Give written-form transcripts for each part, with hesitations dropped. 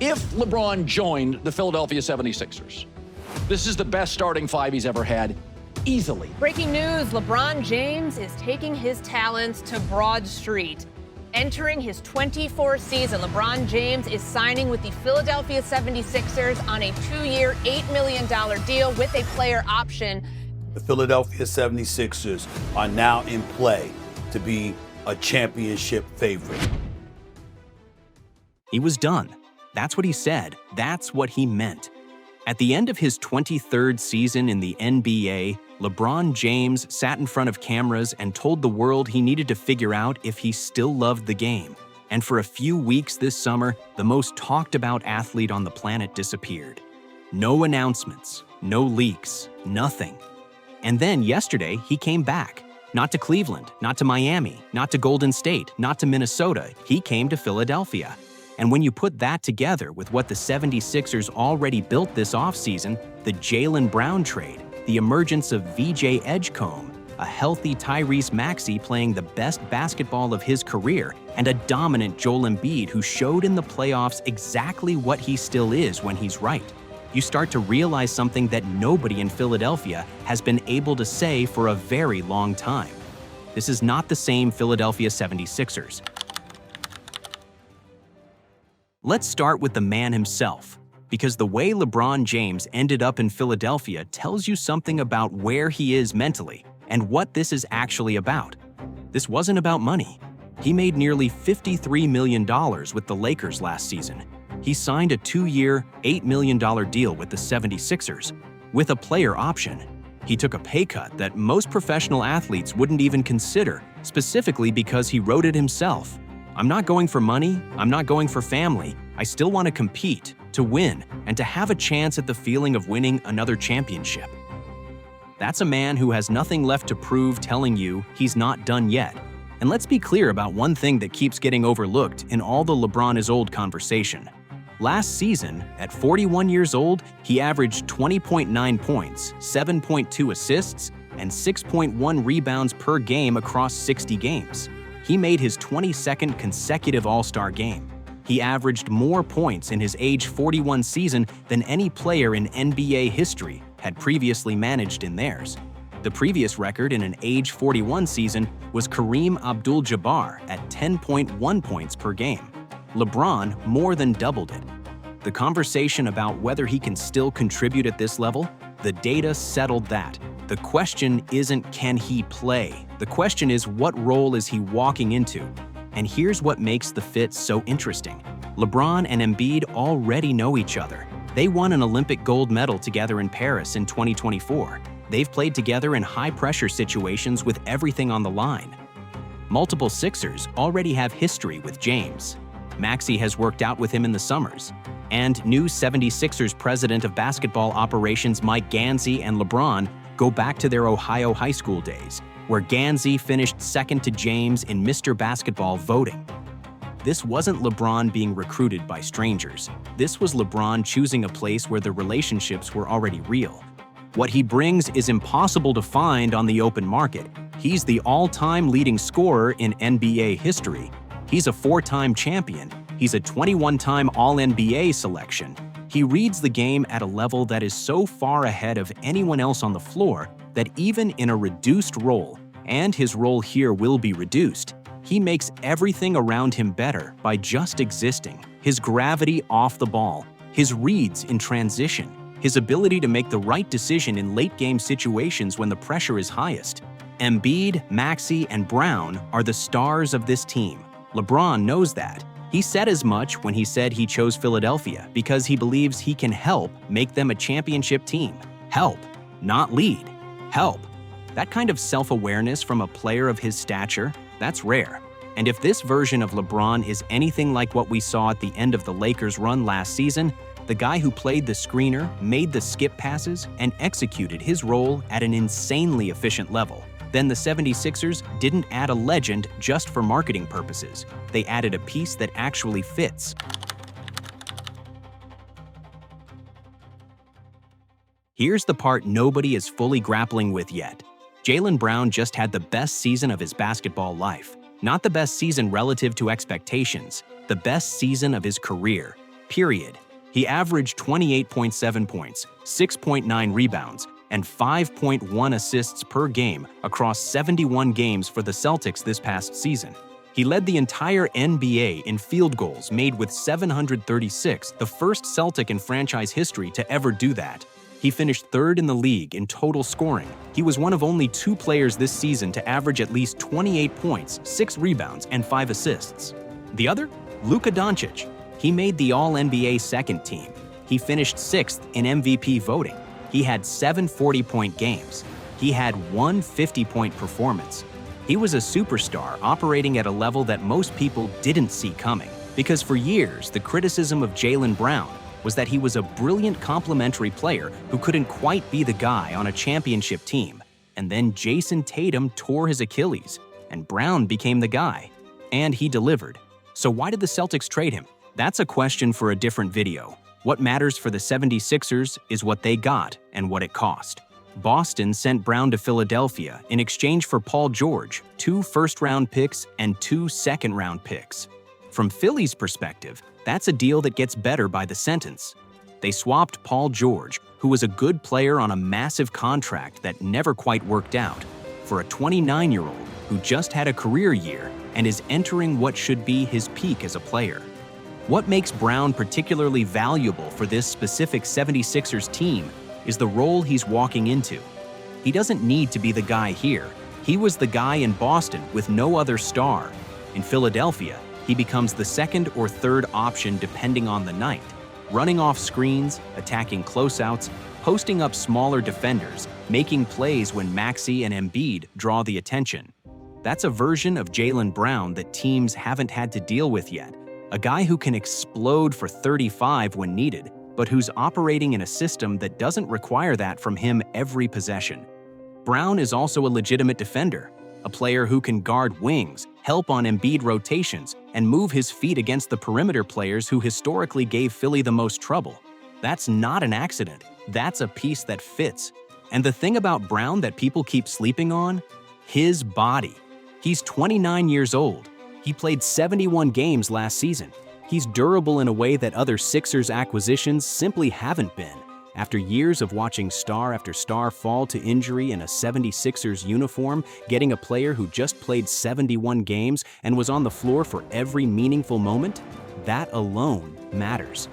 If LeBron joined the Philadelphia 76ers, this is the best starting five he's ever had, easily. Breaking news, LeBron James is taking his talents to Broad Street. Entering his 24th season, LeBron James is signing with the Philadelphia 76ers on a 2-year, $8 million deal with a player option. The Philadelphia 76ers are now in play to be a championship favorite. He was done. That's what he said. That's what he meant. At the end of his 23rd season in the NBA, LeBron James sat in front of cameras and told the world he needed to figure out if he still loved the game. And for a few weeks this summer, the most talked about athlete on the planet disappeared. No announcements, no leaks, nothing. And then yesterday, he came back. Not to Cleveland, not to Miami, not to Golden State, not to Minnesota. He came to Philadelphia. And when you put that together with what the 76ers already built this offseason, the Jaylen Brown trade, the emergence of VJ Edgecombe, a healthy Tyrese Maxey playing the best basketball of his career, and a dominant Joel Embiid who showed in the playoffs exactly what he still is when he's right, you start to realize something that nobody in Philadelphia has been able to say for a very long time. This is not the same Philadelphia 76ers. Let's start with the man himself, because the way LeBron James ended up in Philadelphia tells you something about where he is mentally and what this is actually about. This wasn't about money. He made nearly $53 million with the Lakers last season. He signed a 2-year, $8 million deal with the 76ers, with a player option. He took a pay cut that most professional athletes wouldn't even consider, specifically because he wrote it himself. I'm not going for money, I'm not going for family. I still want to compete, to win, and to have a chance at the feeling of winning another championship. That's a man who has nothing left to prove, telling you he's not done yet. And let's be clear about one thing that keeps getting overlooked in all the LeBron is old conversation. Last season, at 41 years old, he averaged 20.9 points, 7.2 assists, and 6.1 rebounds per game across 60 games. He made his 22nd consecutive All-Star game. He averaged more points in his age 41 season than any player in NBA history had previously managed in theirs. The previous record in an age 41 season was Kareem Abdul-Jabbar at 10.1 points per game. LeBron more than doubled it. The conversation about whether he can still contribute at this level, the data settled that. The question isn't can he play? The question is what role is he walking into? And here's what makes the fit so interesting. LeBron and Embiid already know each other. They won an Olympic gold medal together in Paris in 2024. They've played together in high-pressure situations with everything on the line. Multiple Sixers already have history with James. Maxey has worked out with him in the summers. And new 76ers president of basketball operations Mike Gansey and LeBron go back to their Ohio high school days, where Gansey finished second to James in Mr. Basketball voting. This wasn't LeBron being recruited by strangers. This was LeBron choosing a place where the relationships were already real. What he brings is impossible to find on the open market. He's the all-time leading scorer in NBA history. He's a 4-time champion. He's a 21-time All-NBA selection. He reads the game at a level that is so far ahead of anyone else on the floor that even in a reduced role, and his role here will be reduced, he makes everything around him better by just existing. His gravity off the ball, his reads in transition, his ability to make the right decision in late-game situations when the pressure is highest. Embiid, Maxey, and Brown are the stars of this team. LeBron knows that. He said as much when he said he chose Philadelphia because he believes he can help make them a championship team. Help, not lead. Help. That kind of self-awareness from a player of his stature, that's rare. And if this version of LeBron is anything like what we saw at the end of the Lakers' run last season, the guy who played the screener, made the skip passes, and executed his role at an insanely efficient level, then the 76ers didn't add a legend just for marketing purposes. They added a piece that actually fits. Here's the part nobody is fully grappling with yet. Jaylen Brown just had the best season of his basketball life. Not the best season relative to expectations, the best season of his career. period. He averaged 28.7 points, 6.9 rebounds, and 5.1 assists per game across 71 games for the Celtics this past season. He led the entire NBA in field goals made with 736, the first Celtic in franchise history to ever do that. He finished third in the league in total scoring. He was one of only 2 players this season to average at least 28 points, 6 rebounds, and 5 assists. The other? Luka Doncic. He made the All-NBA second team. He finished 6th in MVP voting. He had 7 40-point games. He had 1 50-point performance. He was a superstar operating at a level that most people didn't see coming, because for years, the criticism of Jaylen Brown was that he was a brilliant complementary player who couldn't quite be the guy on a championship team. And then Jason Tatum tore his Achilles, and Brown became the guy. And he delivered. So why did the Celtics trade him? That's a question for a different video. What matters for the 76ers is what they got and what it cost. Boston sent Brown to Philadelphia in exchange for Paul George, 2 first-round picks and 2 second-round picks. From Philly's perspective, that's a deal that gets better by the sentence. They swapped Paul George, who was a good player on a massive contract that never quite worked out, for a 29-year-old who just had a career year and is entering what should be his peak as a player. What makes Brown particularly valuable for this specific 76ers team is the role he's walking into. He doesn't need to be the guy here. He was the guy in Boston with no other star. In Philadelphia, he becomes the second or third option depending on the night, running off screens, attacking closeouts, posting up smaller defenders, making plays when Maxey and Embiid draw the attention. That's a version of Jaylen Brown that teams haven't had to deal with yet, a guy who can explode for 35 when needed, but who's operating in a system that doesn't require that from him every possession. Brown is also a legitimate defender, a player who can guard wings, help on Embiid rotations, and move his feet against the perimeter players who historically gave Philly the most trouble. That's not an accident. That's a piece that fits. And the thing about Brown that people keep sleeping on? His body. He's 29 years old. He played 71 games last season. He's durable in a way that other Sixers acquisitions simply haven't been. After years of watching star after star fall to injury in a 76ers uniform, getting a player who just played 71 games and was on the floor for every meaningful moment, that alone matters.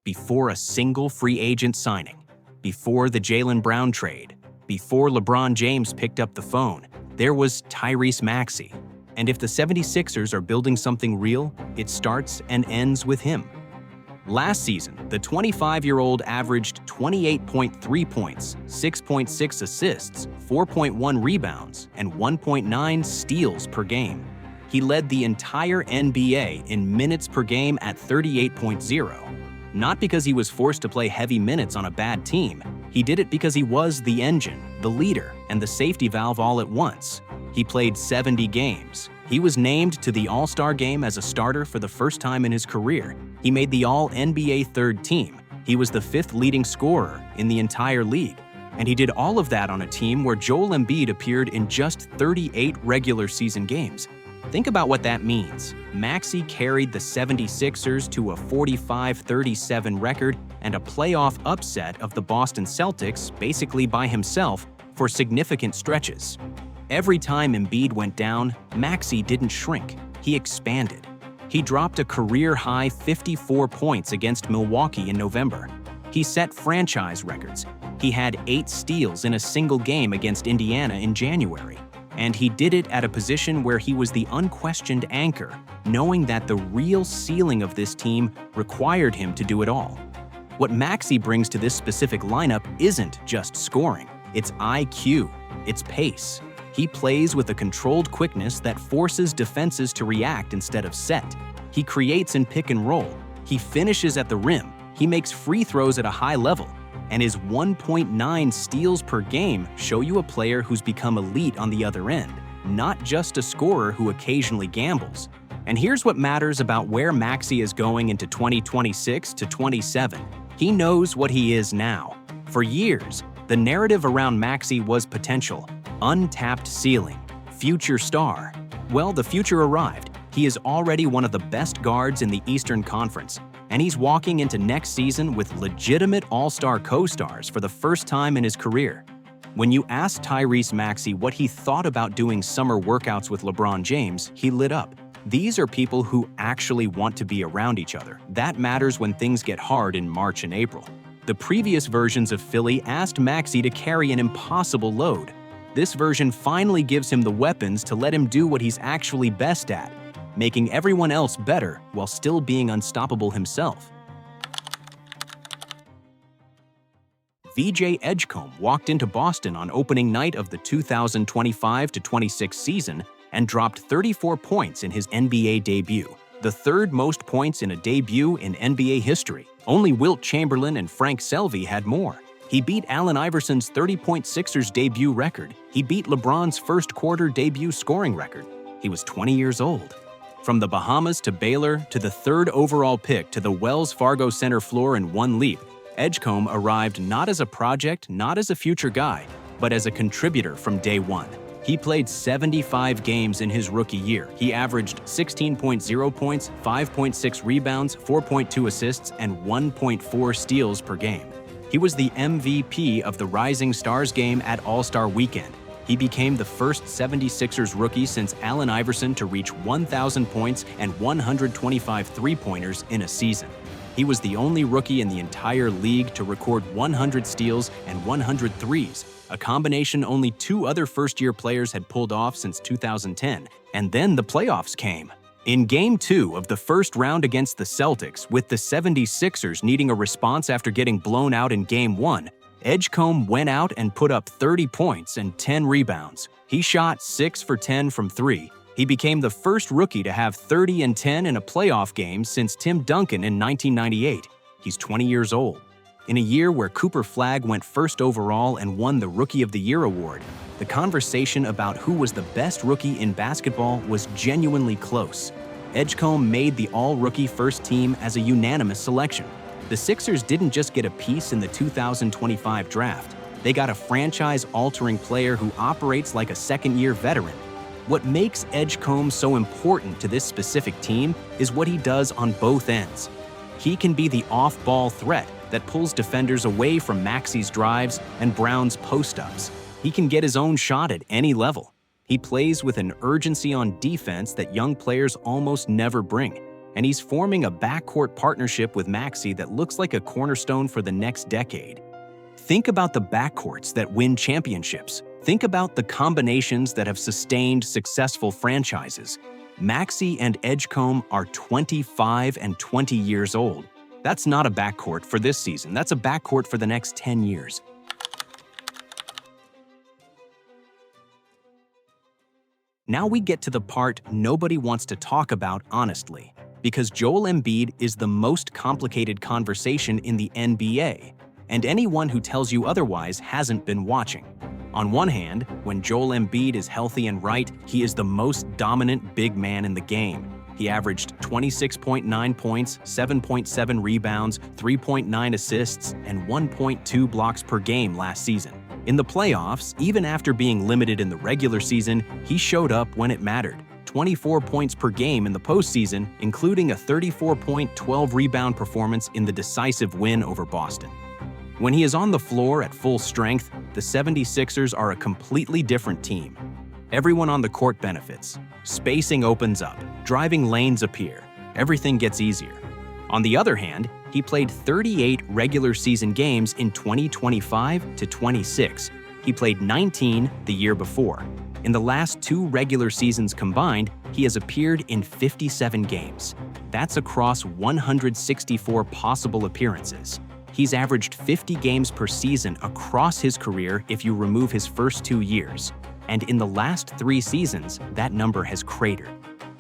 Before a single free agent signing, before the Jaylen Brown trade, before LeBron James picked up the phone, there was Tyrese Maxey. And if the 76ers are building something real, it starts and ends with him. Last season, the 25-year-old averaged 28.3 points, 6.6 assists, 4.1 rebounds, and 1.9 steals per game. He led the entire NBA in minutes per game at 38.0. Not because he was forced to play heavy minutes on a bad team. He did it because he was the engine, the leader, and the safety valve all at once. He played 70 games. He was named to the All-Star game as a starter for the first time in his career. He made the All-NBA third team. He was the 5th leading scorer in the entire league. And he did all of that on a team where Joel Embiid appeared in just 38 regular season games. Think about what that means. Maxey carried the 76ers to a 45-37 record and a playoff upset of the Boston Celtics basically by himself for significant stretches. Every time Embiid went down, Maxey didn't shrink. He expanded. He dropped a career-high 54 points against Milwaukee in November. He set franchise records. He had 8 steals in a single game against Indiana in January. And he did it at a position where he was the unquestioned anchor, knowing that the real ceiling of this team required him to do it all. What Maxey brings to this specific lineup isn't just scoring. It's IQ. It's pace. He plays with a controlled quickness that forces defenses to react instead of set. He creates in pick and roll. He finishes at the rim. He makes free throws at a high level. And his 1.9 steals per game show you a player who's become elite on the other end, not just a scorer who occasionally gambles. And here's what matters about where Maxey is going into 2026 to 27. He knows what he is now. For years, the narrative around Maxey was potential, untapped ceiling, future star. Well, the future arrived. He is already one of the best guards in the Eastern Conference, and he's walking into next season with legitimate all-star co-stars for the first time in his career. When you asked Tyrese Maxey what he thought about doing summer workouts with LeBron James, he lit up. These are people who actually want to be around each other. That matters when things get hard in March and April. The previous versions of Philly asked Maxey to carry an impossible load. This version finally gives him the weapons to let him do what he's actually best at, making everyone else better while still being unstoppable himself. VJ Edgecombe walked into Boston on opening night of the 2025-26 season and dropped 34 points in his NBA debut, the third most points in a debut in NBA history. Only Wilt Chamberlain and Frank Selvey had more. He beat Allen Iverson's 30-point Sixers debut record. He beat LeBron's first-quarter debut scoring record. He was 20 years old. From the Bahamas to Baylor to the third overall pick to the Wells Fargo Center floor in one leap, Edgecombe arrived not as a project, not as a future guy, but as a contributor from day one. He played 75 games in his rookie year. He averaged 16.0 points, 5.6 rebounds, 4.2 assists, and 1.4 steals per game. He was the MVP of the Rising Stars game at All-Star Weekend. He became the first 76ers rookie since Allen Iverson to reach 1,000 points and 125 three-pointers in a season. He was the only rookie in the entire league to record 100 steals and 100 threes, a combination only two other first-year players had pulled off since 2010, and then the playoffs came. In Game 2 of the first round against the Celtics, with the 76ers needing a response after getting blown out in Game 1, Edgecombe went out and put up 30 points and 10 rebounds. He shot 6 for 10 from 3. He became the first rookie to have 30 and 10 in a playoff game since Tim Duncan in 1998. He's 20 years old. In a year where Cooper Flagg went first overall and won the Rookie of the Year award, the conversation about who was the best rookie in basketball was genuinely close. Edgecombe made the all-rookie first team as a unanimous selection. The Sixers didn't just get a piece in the 2025 draft. They got a franchise-altering player who operates like a second-year veteran. What makes Edgecombe so important to this specific team is what he does on both ends. He can be the off-ball threat that pulls defenders away from Maxey's drives and Brown's post-ups. He can get his own shot at any level. He plays with an urgency on defense that young players almost never bring, and he's forming a backcourt partnership with Maxey that looks like a cornerstone for the next decade. Think about the backcourts that win championships. Think about the combinations that have sustained successful franchises. Maxey and Edgecombe are 25 and 20 years old. That's not a backcourt for this season. That's a backcourt for the next 10 years. Now we get to the part nobody wants to talk about honestly, because Joel Embiid is the most complicated conversation in the NBA, and anyone who tells you otherwise hasn't been watching. On one hand, when Joel Embiid is healthy and right, he is the most dominant big man in the game. He averaged 26.9 points, 7.7 rebounds, 3.9 assists, and 1.2 blocks per game last season. In the playoffs, even after being limited in the regular season, he showed up when it mattered. 24 points per game in the postseason, including a 34-point, 12-rebound performance in the decisive win over Boston. When he is on the floor at full strength, the 76ers are a completely different team. Everyone on the court benefits. Spacing opens up, driving lanes appear, everything gets easier. On the other hand, he played 38 regular season games in 2025-26. He played 19 the year before. In the last 2 regular seasons combined, he has appeared in 57 games. That's across 164 possible appearances. He's averaged 50 games per season across his career if you remove his first 2 years. And in the last 3 seasons, that number has cratered.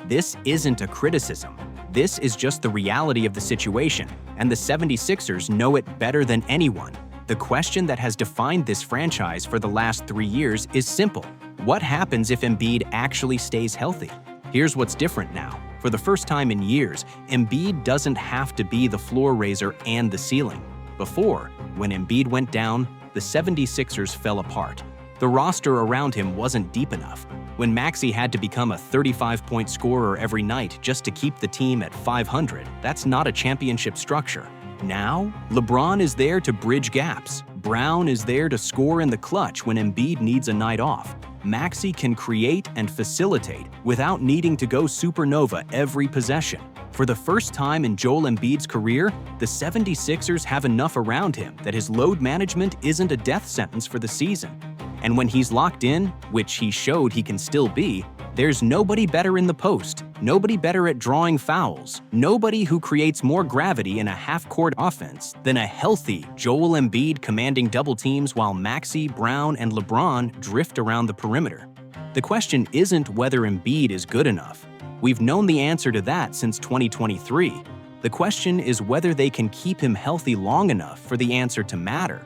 This isn't a criticism. This is just the reality of the situation, and the 76ers know it better than anyone. The question that has defined this franchise for the last 3 years is simple. What happens if Embiid actually stays healthy? Here's what's different now. For the first time in years, Embiid doesn't have to be the floor raiser and the ceiling. Before, when Embiid went down, the 76ers fell apart. The roster around him wasn't deep enough. When Maxey had to become a 35-point scorer every night just to keep the team at 500, that's not a championship structure. Now, LeBron is there to bridge gaps. Brown is there to score in the clutch when Embiid needs a night off. Maxey can create and facilitate without needing to go supernova every possession. For the first time in Joel Embiid's career, the 76ers have enough around him that his load management isn't a death sentence for the season. And when he's locked in, which he showed he can still be, there's nobody better in the post, nobody better at drawing fouls, nobody who creates more gravity in a half-court offense than a healthy Joel Embiid commanding double teams while Maxey, Brown, and LeBron drift around the perimeter. The question isn't whether Embiid is good enough. We've known the answer to that since 2023. The question is whether they can keep him healthy long enough for the answer to matter.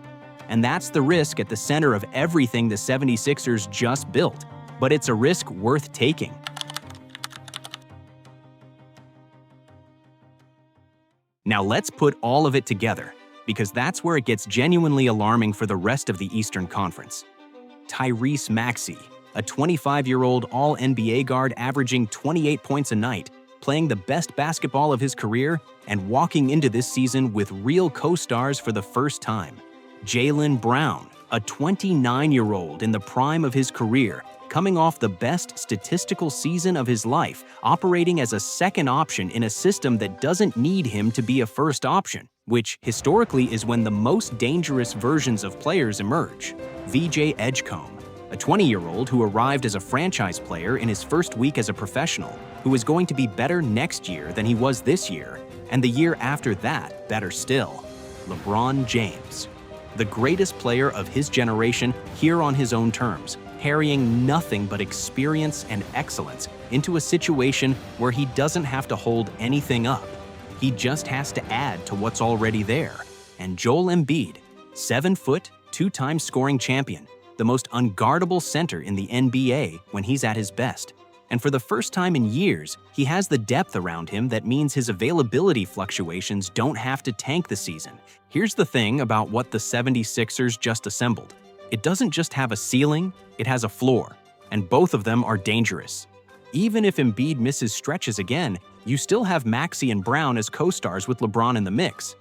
And that's the risk at the center of everything the 76ers just built. But it's a risk worth taking. Now let's put all of it together, because that's where it gets genuinely alarming for the rest of the Eastern Conference. Tyrese Maxey, a 25-year-old All-NBA guard averaging 28 points a night, playing the best basketball of his career, and walking into this season with real co-stars for the first time. Jaylen Brown, a 29-year-old in the prime of his career, coming off the best statistical season of his life, operating as a second option in a system that doesn't need him to be a first option, which historically is when the most dangerous versions of players emerge. VJ Edgecombe, a 20-year-old who arrived as a franchise player in his first week as a professional, who is going to be better next year than he was this year, and the year after that, better still. LeBron James, the greatest player of his generation here on his own terms, carrying nothing but experience and excellence into a situation where he doesn't have to hold anything up. He just has to add to what's already there. And Joel Embiid, 7-foot, 2-time scoring champion, the most unguardable center in the NBA when he's at his best. And for the first time in years, he has the depth around him that means his availability fluctuations don't have to tank the season. Here's the thing about what the 76ers just assembled. It doesn't just have a ceiling, it has a floor, and both of them are dangerous. Even if Embiid misses stretches again, you still have Maxey and Brown as co-stars with LeBron in the mix.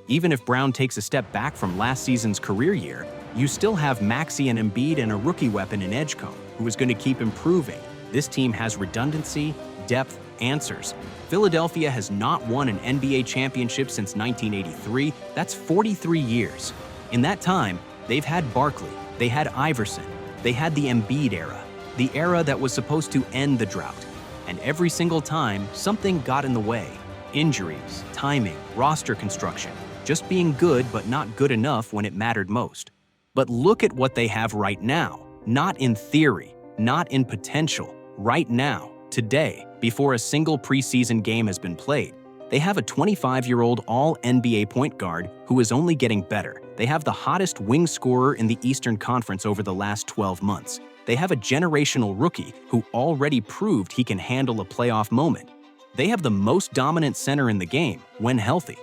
Even if Brown takes a step back from last season's career year, you still have Maxey and Embiid and a rookie weapon in Edgecombe, who is going to keep improving. This team has redundancy, depth, answers. Philadelphia has not won an NBA championship since 1983. That's 43 years. In that time, they've had Barkley, they had Iverson, they had the Embiid era, the era that was supposed to end the drought. And every single time, something got in the way. Injuries, timing, roster construction, just being good but not good enough when it mattered most. But look at what they have right now. Not in theory, not in potential. Right now, today, before a single preseason game has been played, they have a 25-year-old All-NBA point guard who is only getting better. They have the hottest wing scorer in the Eastern Conference over the last 12 months. They have a generational rookie who already proved he can handle a playoff moment. They have the most dominant center in the game when healthy.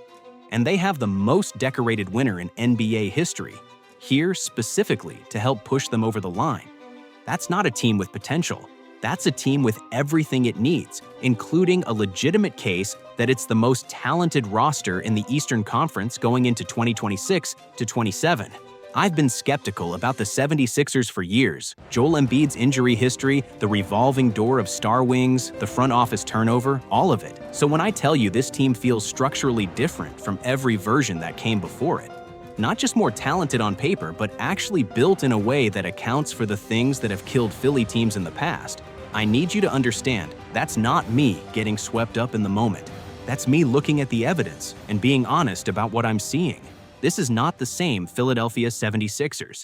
And they have the most decorated winner in NBA history, here specifically to help push them over the line. That's not a team with potential. That's a team with everything it needs, including a legitimate case that it's the most talented roster in the Eastern Conference going into 2026 to 27. I've been skeptical about the 76ers for years. Joel Embiid's injury history, the revolving door of star wings, the front office turnover, all of it. So when I tell you this team feels structurally different from every version that came before it, not just more talented on paper, but actually built in a way that accounts for the things that have killed Philly teams in the past, I need you to understand that's not me getting swept up in the moment. That's me looking at the evidence and being honest about what I'm seeing. This is not the same Philadelphia 76ers.